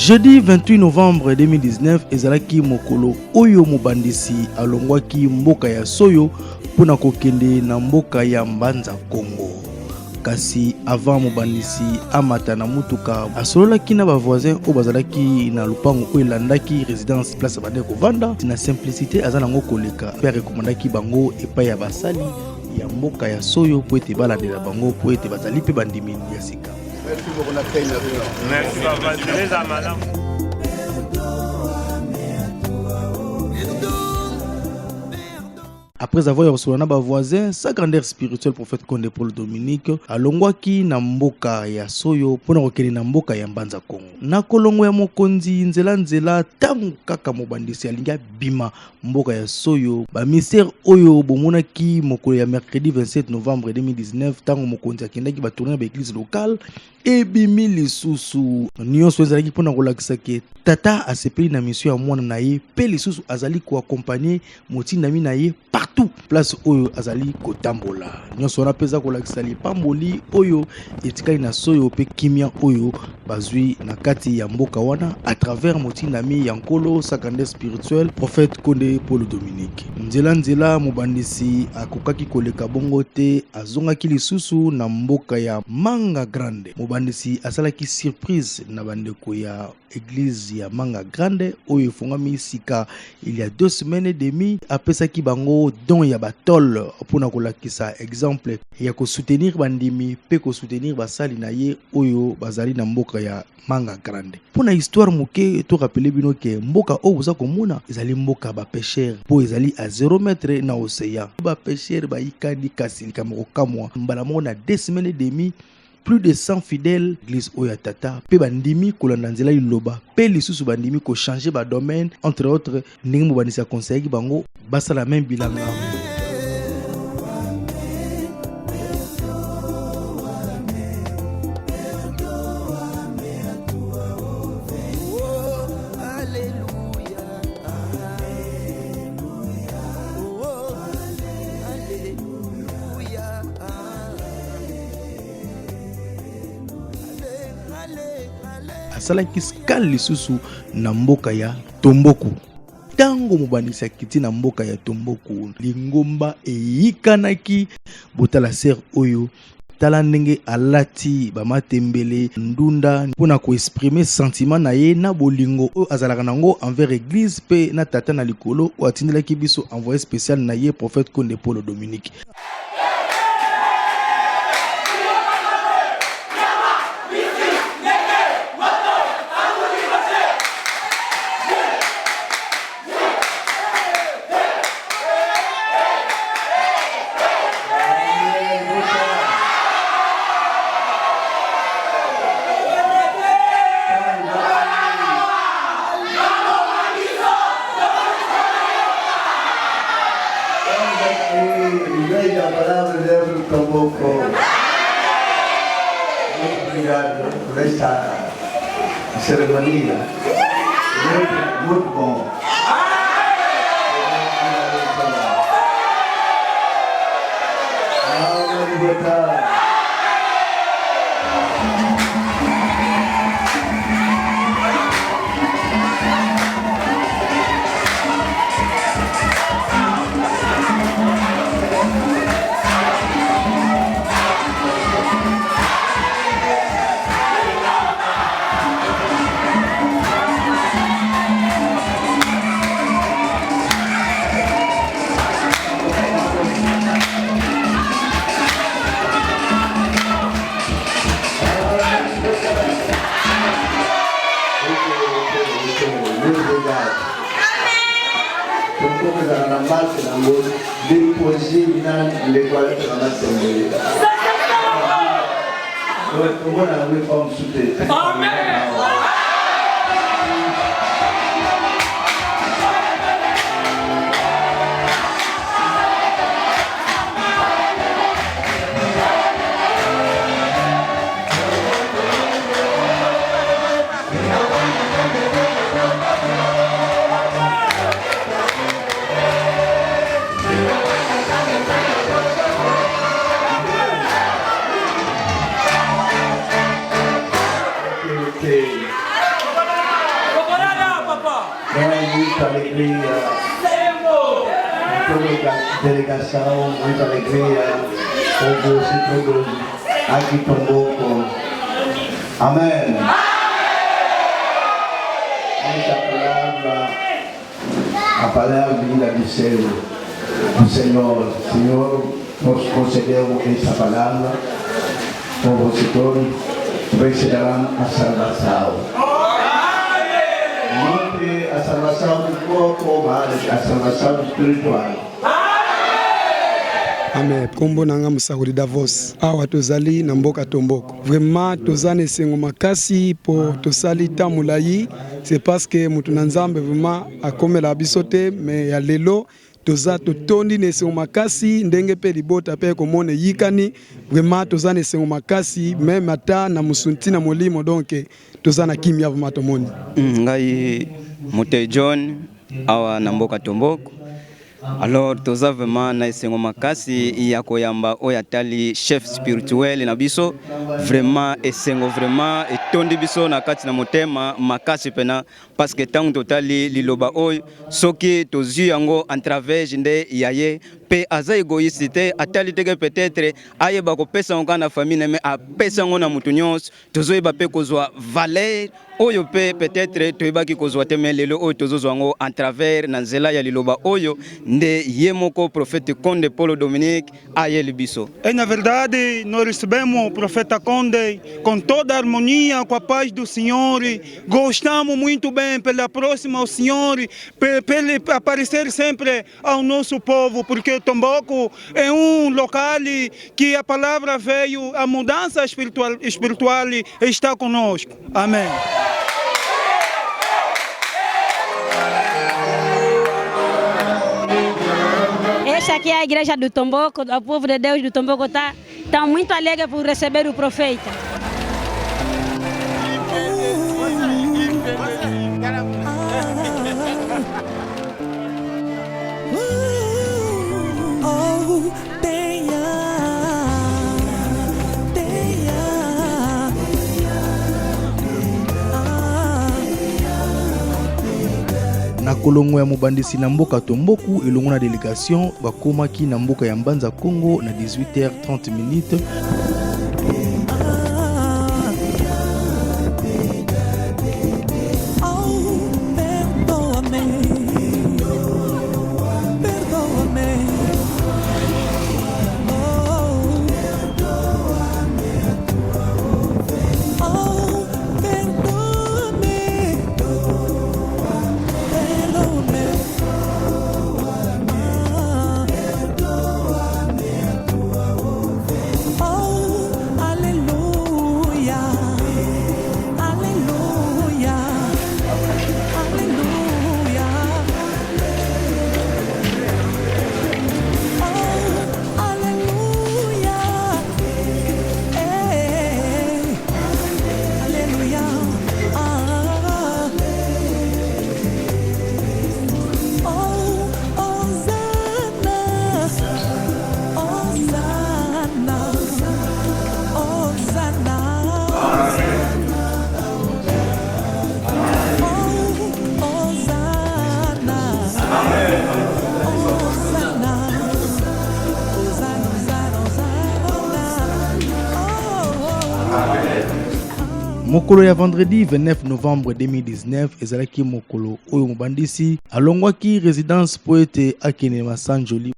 Jeudi 28 novembre 2019 ezalaki mokolo oyo mobandisi alongwaki mboka ya Soyo pona kokende na mboka ya Mbanza Congo. Kasi avant mobandisi amata na mutuka asololaki na ba voisin o bazalaki na lupango oyo landaki résidence place bande kovanda na simplicité azanango koleka pe rekomandaki bango epai ya basali ya mboka ya Soyo po ete balandela bango po ete bazali pe bandimi ya sika. Merci beaucoup, on a fait une madame. Après avoir reçu na ba voisin, sa grandeur spirituelle prophète Konde Paul Dominique alongwaki na mboka ya Soyo pona kokeli na mboka ya Mbanza Congo. Na kolongo ya mokonzi nzela tangu kaka mobandisi alinga bima mboka ya Soyo ba mystère oyo bomonaki mokolo ya mercredi 27 novembre 2019 tangu mokonzi akendaki ba tourner ba église locale ebimi lisusu nyonso ezalaki pona kolakisa ke tata asepeli na mission ya mwana na ye pe lisusu azali ko accompagner motindami na ye partout place oyo azali kotambola nyonso wana peza kolakisa lipamboli oyo etikali na Soyo pe kimia oyo bazwi na kati ya mboka wana à travers motindami ya nkolo sakande spirituel prophète Konde Paul Dominique. Nzela mobandisi akokaki koleka bongo te azongaki lisusu na mboka ya Manga Grande. Mobandisi asalaki surprise na bandeko ya église ya Manga Grande oyo efungami sika il y a 2 semaines et demie apesaki bango don ya batol pona kolakisa exemple ya ko soutenir bandimi pe ko soutenir basali na ye oyo bazali na mboka ya Manga Grande. Pona histoire moke to rappeler bino ke mboka oyo boza komona ezali mboka ba pêcheur po ezali à 0 mètre na océan. Ba pêcheur ba ikandi kasi kamoko kamwa mbala mona 2 semaines et demie plus de 100 fidèles l'église oya tata pe bandimi kolanda nzela iloba pe lisusu bandimi ko changer ba domaine entre autres ndenge mobandisi conseiller bango basala même bilanga. Asalaki skal lisusu na mboka ya Tomboku. Tango mobandisi akiti na mboka ya Tomboku lingomba eyikanaki botala ser oyo tala ndenge alati bamatembele ndunda mpona ko exprimer sentiment na ye na bolingo oyo azalaka nango envers église pe na tata na likolo o atindelaki biso envoyé spécial na ye prophète Konde Paul Dominique. Obrigado por esta cerimônia. Muito bom. Déposer dans l'école de la Assemblée. On a une forme soutenue. Amen. muita alegria. Toda a delegação, muita alegria. Todos e todos aqui Tomboco. Amém. A palavra vinda do céu, do Senhor. O Senhor nos concedeu essa palavra. Com você todos receberão a salvação. Não é a salvação do corpo, mas a salvação espiritual. Amém. Kombo nanga musahuri Davos. Awa tozali na mboka Tomboko. Vraiment tozane sengo makasi po tosali tamulayi. C'est parce que mutu na Nzambe vraiment akomela bisote mais ya lelo toza totondi ne sengo makasi ndenge pe libota pe komone yikani. Vraiment tozane sengo makasi même ata na musunti na molimo donc tozana kimia vraiment tomoni. Ngai Mute John awa na mboka Tomboko. Alors toza vraiment na esengo makasi ya koyamba oya tali chef spirituel na biso vraiment esengo vraiment etondi biso na kati na motema makasi pena parce que tant totali liloba oyo soki tozi yango en travers nde yaye pe aza égoïste atali teke peut-être ayeba kopesa ngo na famille mais apesa ngo na mutu nyonso tozoyeba pe kozwa valeur oyo pe peut-être toyebaki kozwa te mais lelo oyo tozozwa ngo en travers na nzela ya liloba oyo nde yemoko profeta Conde Paulo Dominique ayeli biso. E na verdade nós recebemos o profeta Conde com toda a harmonia, com a paz do Senhor. Gostamos muito bem pela próxima ao Senhor, pelo aparecer sempre ao nosso povo, porque Tomboco é local que a palavra veio, a mudança espiritual está conosco. Amém. Esta aqui é a igreja do Tomboco, o povo de Deus do Tomboco está muito alegre por receber o profeta. Na kolongo ya mobandisi na mboka Tomboku elongo na délégation bakomaki na mboka ya Mbanza Congo na 18h30. Mokolo ya vendredi 29 novembre 2019 ezalaki mokolo oyo mobandisi alongwaki résidence poète akene Masanjoli.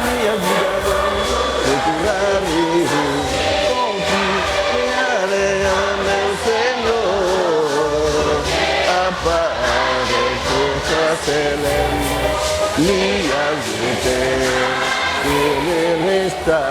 Minha vida, procurar-me, Jerusalém, minha vida ele está.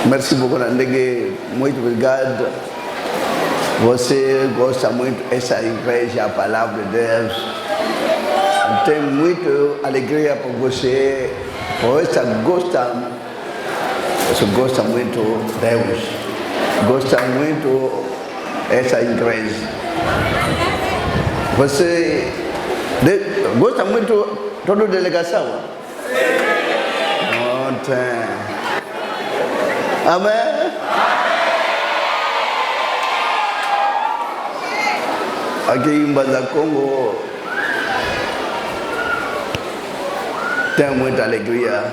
Merci beaucoup, Nandege. Muito obrigado. Você gosta muito dessa igreja, a palavra de Deus. Tenho muita alegria por você. Você gosta muito de Deus. Gosta muito dessa igreja. Você gosta muito toda a delegação? Ontem. Amém? Aqui em Banza Congo tenho muita alegria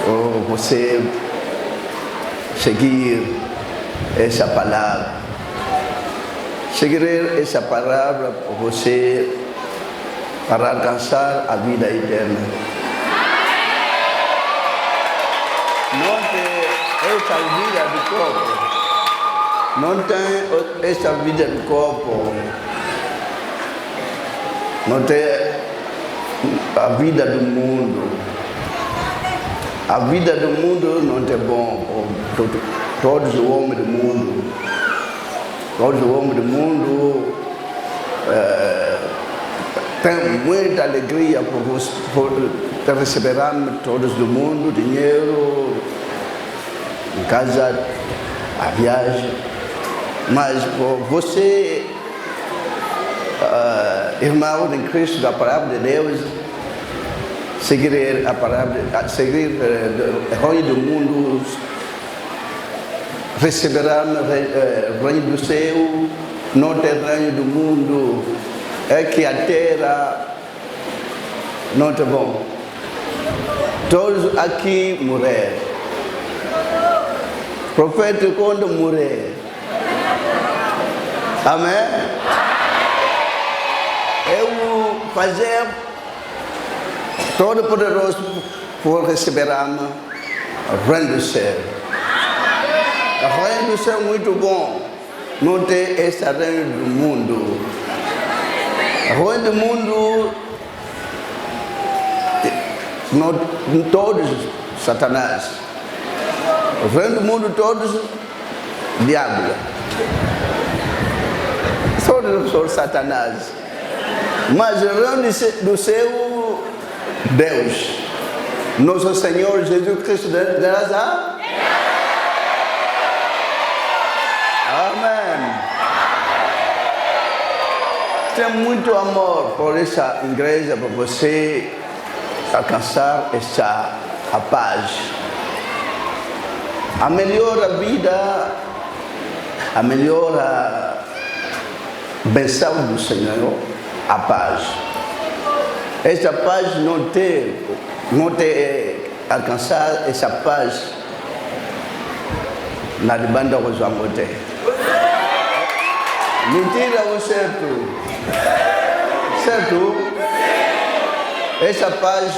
por você seguir essa palavra. Seguir essa palavra por você para alcançar a vida eterna. Não tem essa vida do corpo. Não tem essa vida do corpo. Não tem a vida do mundo. A vida do mundo não é bom. Todos os homens do mundo. Todos os homens do mundo têm muita alegria por receberem todos do mundo, dinheiro, em casa, a viagem. Mas por você, irmão em Cristo, da palavra de Deus, seguir a palavra, seguir o reino do mundo, receberá o reino do céu, não tem reino do mundo, é que a terra não é bom. Todos aqui morrer. Profeta quando morrer. Amém? Eu fazer todo poderoso por receber o reino do céu. O reino do céu é muito bom. Não tem esse reino do mundo. O reino do mundo, não todos Satanás. O reino do mundo todos diabo. todos são Satanás. Mas reino do céu, Deus, nosso Senhor Jesus Cristo de Nazaré. Amém. Tem muito amor por essa igreja, para você alcançar a paz. A melhor vida, a melhor bênção do Senhor, a paz. Esta paz não tem alcançar essa paz na banda do Zambote. Mentira ou certo? Certo? Essa paz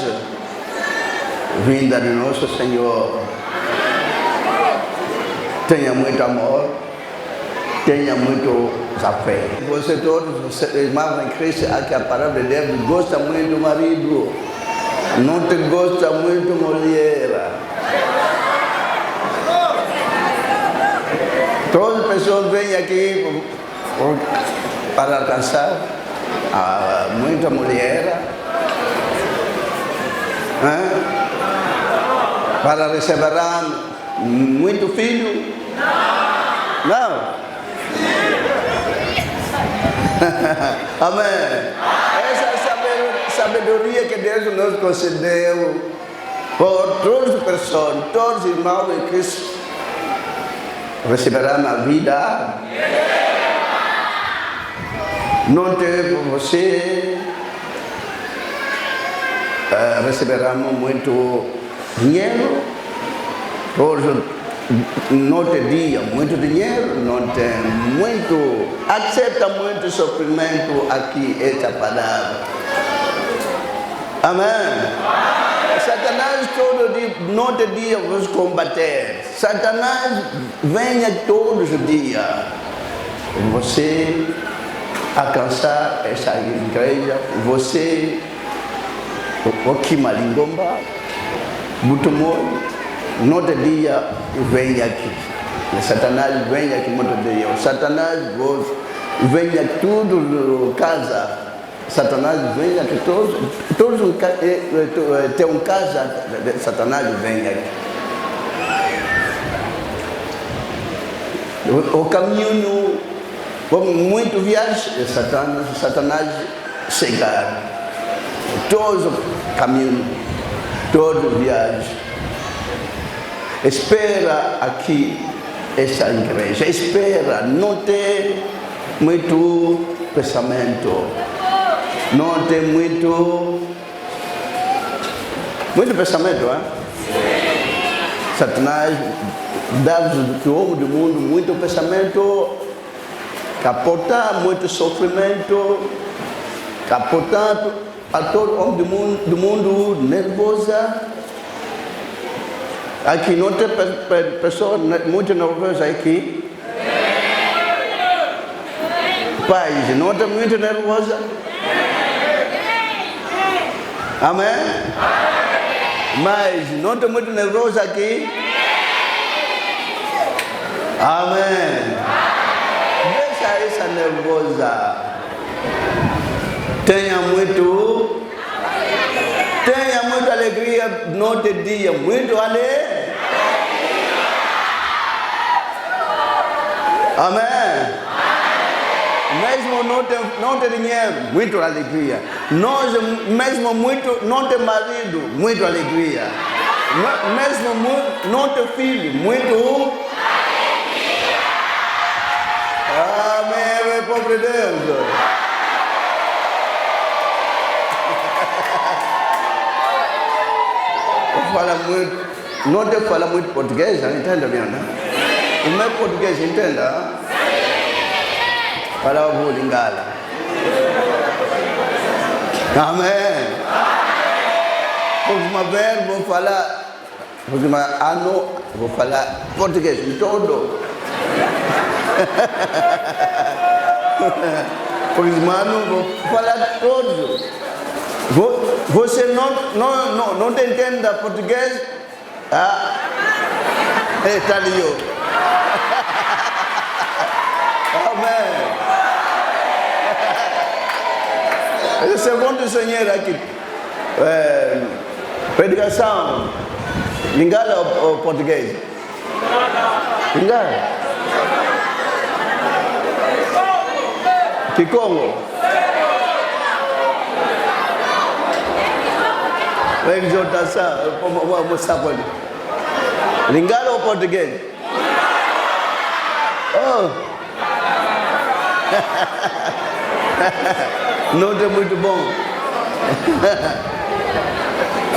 vinda do nosso Senhor. Tenha muito amor, tenha muito fé. Você todos, irmãos em Cristo, aqui a palavra de Deus, gosta muito do marido, não te gosta muito mulher. Todas as pessoas vêm aqui para alcançar muita mulher, para receber muito filho. Não. Amém. Essa sabedoria que Deus nos concedeu por todas as pessoas, todos os irmãos em Cristo receberão a vida. Não teve você receberão muito dinheiro. Hoje não tem dia muito dinheiro, não tem muito, aceita muito sofrimento aqui esta palavra. Amém. Satanás todo dia, não tem dia vos combater. Satanás venha todos os dias. Você alcançar essa igreja, você o que malingomba, muito bom. No dia vem aqui. Satanás vem aqui muito dia. Satanás vem aqui tudo casa. Satanás vem aqui todos tem um casa. Satanás vem aqui. O caminho, como muito viagem, Satanás chegar. Todo caminho, todo viagem. Espera aqui essa igreja, espera, não tem muito pensamento, não tem muito pensamento, hein? Satanás dá ao homem do mundo muito pensamento, capotar muito sofrimento, capotar a todo homem do mundo nervosa. Aqui não tem pessoas muito nervosas aqui. Pais, não tem muito nervosa. Amém? Mas não tem muito nervosa aqui. Amém. Deixa essa nervosa. Tenha muita alegria no dia, muito alegria. Amém. Mesmo não tem dinheiro, muito alegria. Nós mesmo não tem marido, muito alegria. Mesmo não tem filho, muito alegria. Amém, povo de Deus. Não te fala muito português, não entende bem, né? O meu português entenda? Fala o lingala. Amém. Porque verbo vou falar, porque ano vou falar português em todo. Porque mano vou falar todos. Você não entende português? Está ali. Amém. Segundo o senhor aqui, predicação, lingala ou português? Lingala. Que Congo? Exortação, vamos mostrar para ele. Lingala ou português? Oh! Não é muito bom.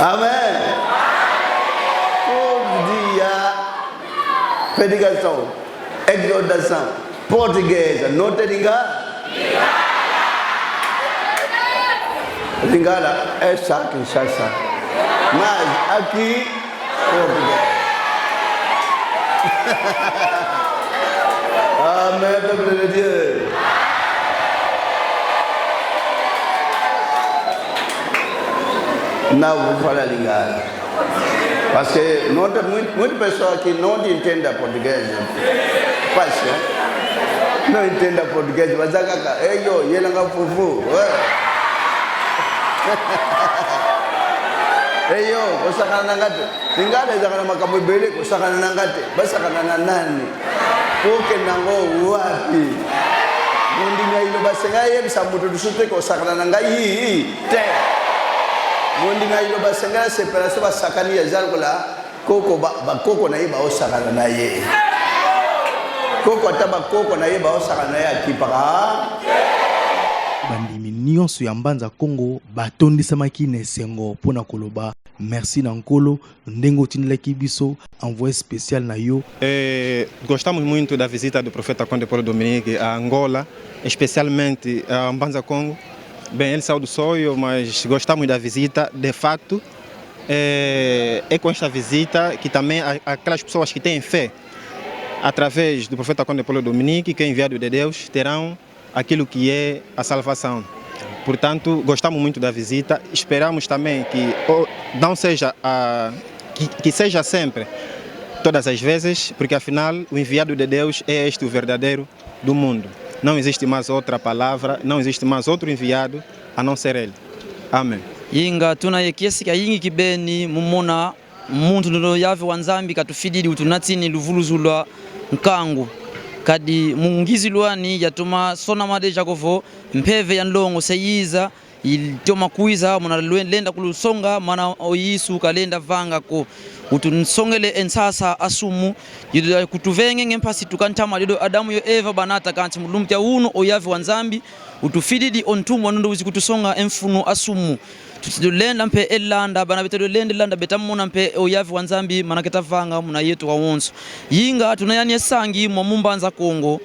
Amém. Todo dia, predicação, exortação, portuguesa, não tem lingala? Lingala é saque, chassa. Mas aqui, português. Amém, glória a Deus. Não vou falar lingala. Porque não tem muita pessoa que não entende português. Não entende português, mas ele não é fufu. Você está na gata. Lingala é na macabubele, você está na gata. Você está na nani. Porque não wapi. Mundi ngailo basengaye bisa mutu dusute ko sakana ngai te. Mundi ngailo basengaye separa seba sakani ya zalgola koko ba koko na iba osakana na ye. Koko ataba koko na iba osakana ya kipaka. Bandimi nyonso ya mbanza Congo batondisamaki na esengo pona koloba merci na nkolo ndengo tinilaki biso envoyé spécial na yo. Gostamos muito da visita do profeta Conde Paulo Dominique a Angola, especialmente a Mbanza Congo. Bem, ele saiu do sonho, mas gostamos da visita. De facto, é com esta visita que também aquelas pessoas que têm fé através do profeta Conde Paulo Dominique, que é enviado de Deus, terão aquilo que é a salvação. Portanto, gostamos muito da visita. Esperamos também que não seja que seja sempre, todas as vezes, porque afinal o enviado de Deus é este o verdadeiro do mundo. Não existe mais outra palavra, não existe mais outro enviado a não ser ele. Amém. Yinga tunayekiesi ka yingi kibeni mumona muntu ndo yave wanzambi katufidili utunatini luvuluzulwa nkangu kadi mungizi lwani yatuma sona madeja kovo mpeve ya ndongo seyiza ilitoma kuiza mwana lenda kulusonga mana oyisu kalenda vanga ko utunsongele ensasa asumu yido kutuvenge ngempasi tukantama lido Adamu yo Eva banata kanti mulumtya uno oyave wanzambi utufididi ontumo ndo uzi kutusonga emfuno asumu tutulenda mpe elanda bana betedo lenda betamuna mpe oyave wanzambi manaketa vanga muna yetu wa wonso yinga tunayani esangi mu Mbanza Congo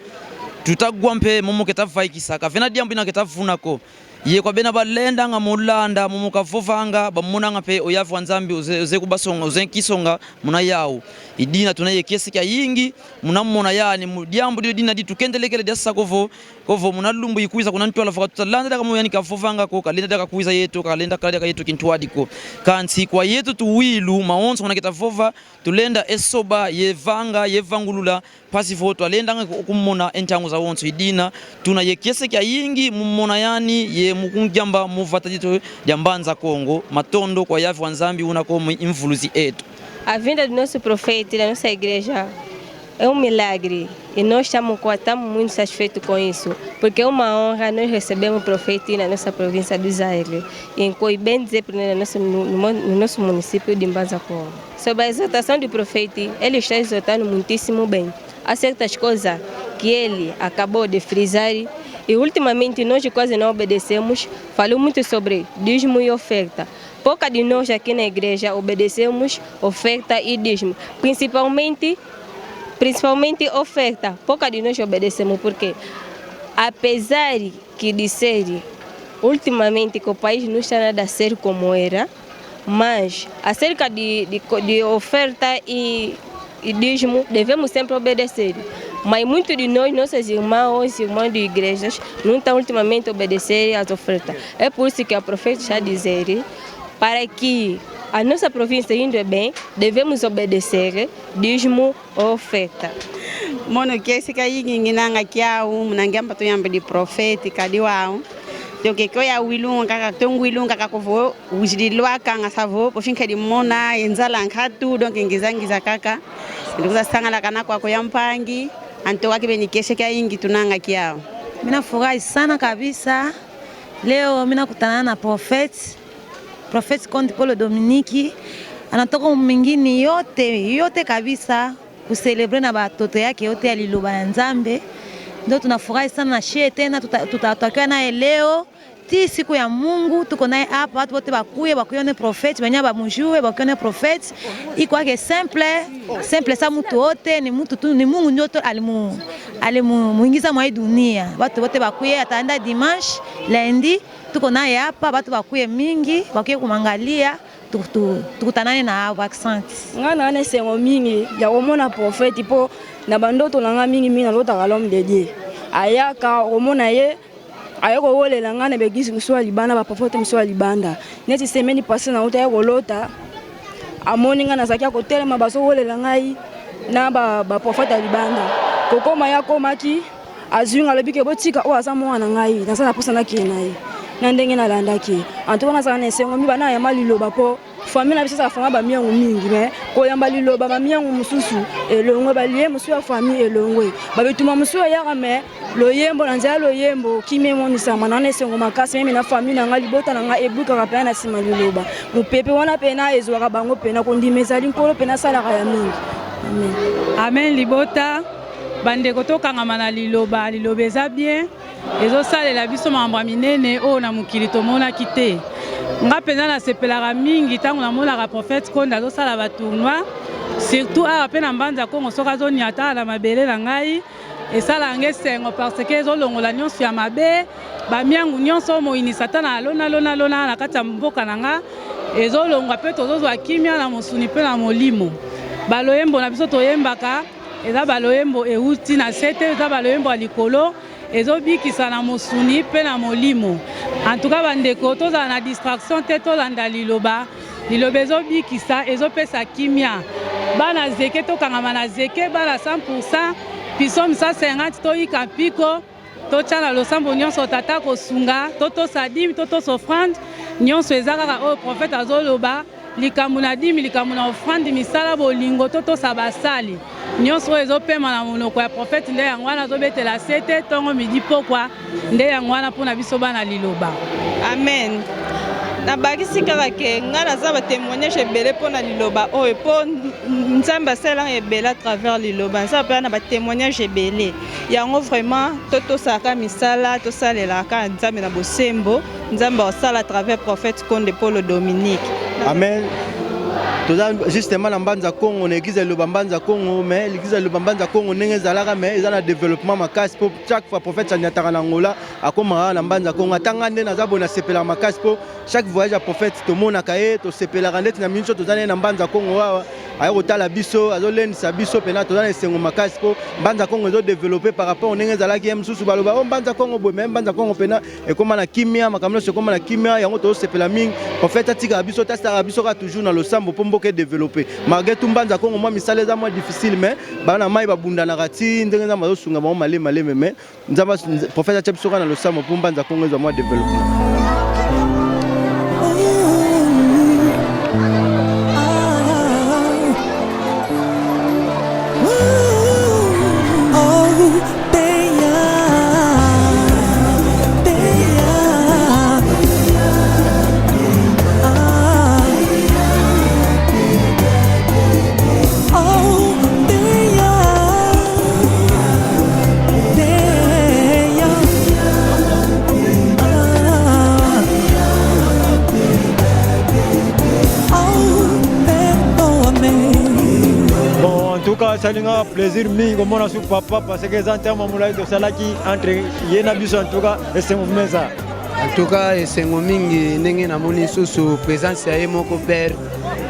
tutagwa mpe mumuketa vaikisa kavena diambo inaketavuna ko ye kwa bena balenda nga mulanda mumukavovanga bamuna ngape oyave wanzambi uze kubasonga uze kisonga muna yawo idina tunayekesi kya yingi munamona yani mudiambo dina ditukendelekele dasa kovo muna lumbu ikuiza kuna ntwala vaka tutalanda daga muyani kavovanga ko kalenda daga kuiza yetu kalenda kalenda yetu kintwadi ko kansi kwa yetu tuwilu maonso kuna ketavova tulenda esoba yevangulula pasivo twalenda kumona entangu za wonso idina tunayekesi kya yingi mumona yani ye mukunjamba muvatadito ya Mbanza Congo matondo kwa yave wanzambi unako imvuluzi etu. A vinda do nosso profeta e da nossa igreja é milagre e nós estamos muito satisfeitos com isso, porque é uma honra nós recebemos o profeta na nossa província do Zaire, em bem dizer no nosso município de Mbanza Congo. Sobre a exaltação do profeta, ele está exaltando muitíssimo bem. Há certas coisas que ele acabou de frisar e ultimamente nós quase não obedecemos. Falou muito sobre dízimo e oferta. Pouca de nós aqui na igreja obedecemos oferta e dízimo, principalmente oferta. Pouca de nós obedecemos porque, apesar que disser ultimamente que o país não está nada a ser como era, mas acerca de oferta e dízimo devemos sempre obedecer. Mas muitos de nós, nossos irmãos de igrejas, não estão ultimamente a obedecer às ofertas. É por isso que a profeta está a dizer, para que a nossa província indo bem, devemos obedecer dízimo ou oferta. Mono que esse aí ninguém kia mnangamba tu yambe di profeta kadiwao to ke ko ya wilunga kaka tongu wilunga kaka ko ujidilwa kanga savo po finke limona enzala nkatu donc ngizangiza kaka ndikuza sangala kana kwa yampangi antoka kibeni keshe kya ingi tunanga kiao. Mina furahi sana kabisa leo mina kutana na Prophet Konde Paul Dominique anatoka mwingine yote kabisa kuselebre na batoto yake yote aliloba ya Nzambe. Ndio tunafurahi sana na shehe tena tutatakiwa naye leo ti siku ya Mungu tuko naye hapa watu wote bakuye Prophet banya bamujue bakuye Prophet iko yake simple sa mtu wote ni mtu tu ni Mungu ndio alimuingiza mwa dunia watu wote bakuye ataenda dimanche lundi tuko naye hapa watu bakuye mingi bakuye kumangalia tukutanane na hao accent ngana ane sengo mingi ya omona Prophet po na bandoto nanga mingi mina lota kalom dedie ayaka omona ye ayako wolela ngana begisi kuswa libanda ba Prophet mswa libanda neti semeni passé na uta yako lota amoni ngana zakia ko telema baso wolela ngai na ba Prophet libanda kokoma yako maki azunga lebike botika o azamo na ngai na sana posa na kinai na ndenge na landaki antona sana sengo mi bana ya maliloba po famille na bisa fanga ba miangu mingi me ko yamba liloba ba miangu mususu elongwe balie musu ya famille elongwe babetuma musu ya game loyembo na nzala loyembo kimemo ni sama na sengo makasi mimi na famille na ngali bota na nga ebuka ka pena sima liloba mupepe wana pena ezwaka bango pena ko ndimezali nkolo pena sala ya mingi amen amen libota bande kotoka ngama liloba eza bien ezo salela biso mambo minene o na mukili tomona kite nga pena na sepelaka mingi tango na mona Prophet Konde azo sala ba tournoi surtout a pena mbanza Kongo soka zo nyata na mabele na ngai esala ngesengo parce que ezo longola nyonso ya mabe ba miangu nyonso mo inisata na lona na kati ya mboka na nga ezo longa pe tozozwa kimia na mosuni pe na molimo baloyembo na biso toyembaka eza baloyembo euti na sete eza baloyembo ya likolo ezobikisa na mosuni pe na molimo en tout cas bandeko tozala na distraction te tolanda liloba ezobikisa ezopesa kimia bana zeke tokangama na zeke bana 100% piso misa 50 toyika mpiko totyala losambo nyonso tata kosunga totosa dimi totosa offrande nyonso eza kaka oyo Prophet azoloba likambo na dimi likambo na offrande misala bolingo totosa basali nyonso ezopema na monoko ya Prophet nde yango wana azobetela sete tongo midi pokwa nde yango wana mpona biso bana liloba amen nabakisi kaka ke nga naza batémoignage ebele mpona liloba oyo mpo Nzambe asalanga ebele à travers liloba nza mpe na batémoignage ebele yango vraiment totosaka misala tosalelaka Nzambe na bosembo Nzambe asala à travers Prophet Konde Paul Dominique amen toza justement na mbanza Kongo na église liloba mbanza Kongo mais l'église liloba mbanza Kongo ndenge ezalaka mais eza na développement makasi po chaque fois Prophet anyataka na ngola akomaka na mbanza Kongo atanga nde naza bona sepela makasi po chaque voyage ya Prophet tomonaka ye tosepelaka ndeti na minso toza na mbanza Kongo wawa ayo kotala biso azolendisa biso pena toza na esengo makasi po mbanza Kongo ezo développer par rapport ndenge ezalaki msusu baloba o mbanza Kongo boye mais mbanza Kongo pena ekoma na kimia makamlo ekoma na kimia yango tozosepela mingi Prophet atika biso tasaka biso ka toujours na losambo po mboka développer malgré tout mbanza Kongo moi misala eza moins difficile mais bana mai babunda kati ndenge nza mazosunga bango malema mais nzamba Prophet atia biso ka na losambo po mbanza Kongo eza moins développement. Ça a plaisir mingi komona su papa parce que ça terme moulay de salaki entre yena biso en tout cas et c'est mouvement ça en tout cas et c'est mingi ndenge na moni susu présence ya moko père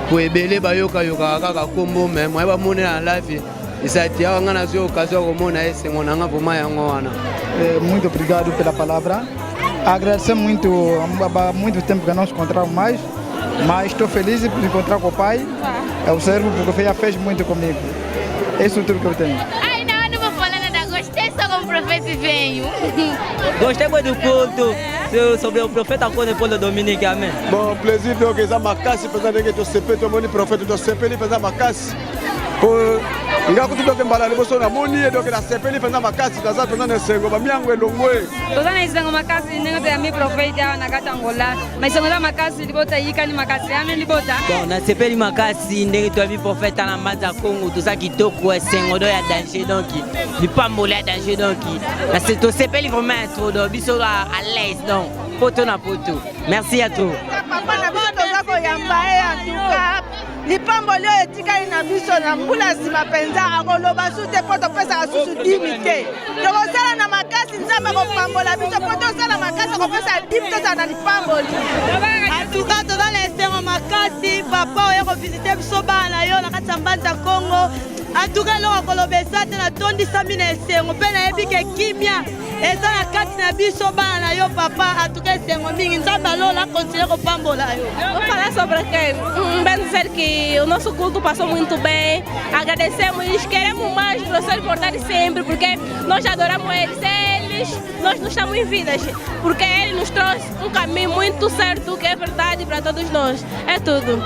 pour ebele bayoka yoka kaka kombo mais moi ba mona na live isa tia ngana zo occasion komona ese ngonanga vuma yango wana. Muito obrigado pela palavra. Agradecer muito muito tempo que não nos encontramos mais, mas estou feliz de encontrar com o pai. Eu servo porque já fez muito comigo. Isso é tudo que eu tenho. Ai, não vou falar nada. Gostei só como o Prophet veio. Gostei muito do culto. sobre o profeta Conde Paulo Dominique. Amém. Bom, plaisir de organizar uma casa, pensando que tu CP, tu moni profeta, tu CP, ele pensar uma casa. Ngaku tudo que mbala liboso na moni edo que na CP ele pensar uma casa, casa pensando em sengo, mas miango é longwe. Toda na sengo uma casa, ninguém tem a minha profeta na gata Angola, mas sengo da uma casa libota aí cani uma casa, amém libota. Bom, na CP ele uma casa, ninguém tem a minha profeta na Mbanza Congo, tu sabe que toco é sengo do ya danger donc, de pas moler danger donc. Na CP ele vraiment trop do, biso à l'aise donc. Poto na poto. Merci à tous. Papa na biso toza koyamba en tout cas. Lipamboli oyo etikali na biso na mbula nsima mpenza akoloba su te mpo topesaka susu 10 te. Tokosala na makasi nzambe akopambola biso mpo tosala makasi akopesa 10 tozala na lipamboli. Atuka toza na esengo makasi papa oyo kovisite biso bana na yo na kati ya Mbanza Congo. Atuka eloko akoloba eza te natondisa mi na esengo mpe nayebi ke kimia eza na kati na biso bana na yo papa. Atuka esengo mingi nzambe alola akontinue kopambola yo. Vou falar sobre bem dizer que o nosso culto passou muito bem. Agradecemos e queremos mais o professor voltar sempre, porque nós adoramos eles, nós não estamos em vidas, porque ele nos trouxe um caminho muito certo, que é verdade para todos nós. É tudo.